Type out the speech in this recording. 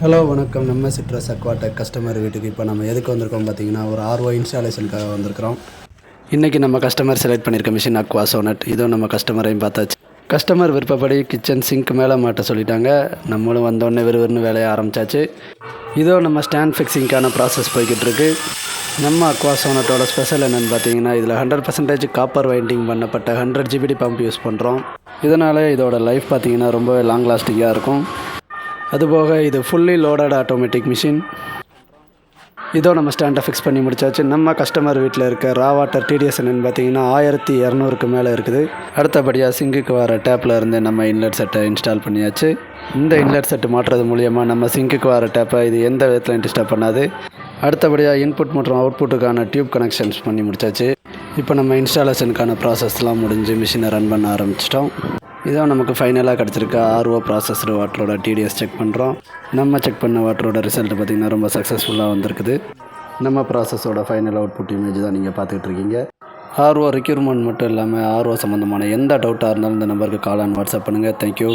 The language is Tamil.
ஹலோ வணக்கம். நம்ம சிட்ரஸ் அக்வாடெக் கஸ்டமர் வீட்டுக்கு இப்போ நம்ம எதுக்கு வந்திருக்கோம் பார்த்தீங்கன்னா, ஒரு ஆர்ஓ இன்ஸ்டாலேஷனுக்காக வந்திருக்கிறோம். இன்றைக்கி நம்ம கஸ்டமர் செலக்ட் பண்ணியிருக்க மிஷின் அக்வா சோனட். இதுவும் நம்ம கஸ்டமரையும் பார்த்தாச்சு. கஸ்டமர் விருப்பப்படி கிச்சன் சிங்க் மேலே மாட்ட சொல்லிட்டாங்க. நம்மளும் வந்தோடனே விறுவிறுன்னு வேலையை ஆரம்பித்தாச்சு. இதோ நம்ம ஸ்டாண்ட் ஃபிக்ஸிங்க்கான ப்ராசஸ் போய்கிட்டு இருக்கு. நம்ம அக்வா சோனட்டோட ஸ்பெஷல் என்னென்னு பார்த்தீங்கன்னா, இதில் 100% காப்பர் வைண்டிங் பண்ணப்பட்ட 100 GBD பம்ப் யூஸ் பண்ணுறோம். இதனால் இதோட லைஃப் பார்த்தீங்கன்னா ரொம்பவே லாங் லாஸ்டிங்காக இருக்கும். அதுபோக இது ஃபுல்லி லோடட் ஆட்டோமேட்டிக் மிஷின். இதோ நம்ம ஸ்டாண்டை ஃபிக்ஸ் பண்ணி முடிச்சாச்சு. நம்ம கஸ்டமர் வீட்டில் இருக்க ரா வாட்டர் டிடிஎஸ் என்னன்னு பார்த்தீங்கன்னா 1200க்கு மேலே இருக்குது. அடுத்தபடியாக சிங்குக்கு வர டேப்பில் இருந்து நம்ம இன்லெட் செட்டை இன்ஸ்டால் பண்ணியாச்சு. இந்த இன்லெட் செட்டு மாட்டுறது மூலியமாக நம்ம சிங்குக்கு வர டேப்பை இது எந்த விதத்தில் டிஸ்டர்ப் பண்ணாது. அடுத்தபடியாக இன்புட் மற்றும் அவுட்புட்டுக்கான டியூப் கனெக்ஷன்ஸ் பண்ணி முடிச்சாச்சு. இப்போ நம்ம இன்ஸ்டாலேஷனுக்கான ப்ராசஸ்லாம் முடிஞ்சு மிஷினை ரன் பண்ண ஆரம்பிச்சிட்டோம். இதான் நமக்கு ஃபைனலாக கிடச்சிருக்க ஆர்ஓ ப்ராசஸ்டு வாட்டரோட டிடிஎஸ் செக் பண்ணுறோம். நம்ம செக் பண்ண வாட்டரோட ரிசல்ட் பார்த்திங்கன்னா ரொம்ப சக்ஸஸ்ஃபுல்லாக வந்திருக்குது. நம்ம ப்ராசஸோட ஃபைனல் அவுட்புட் இமேஜ் தான் நீங்கள் பார்த்துக்கிட்டு இருக்கீங்க. ஆர்ஓ ரெக்யூர்மெண்ட் மட்டும் இல்லாமல் ஆர்ஓ சம்மந்தமான எந்த டவுட்டாக இருந்தாலும் இந்த நம்பருக்கு கால் அண்ட் வாட்ஸ்அப் பண்ணுங்கள். தேங்க்யூ.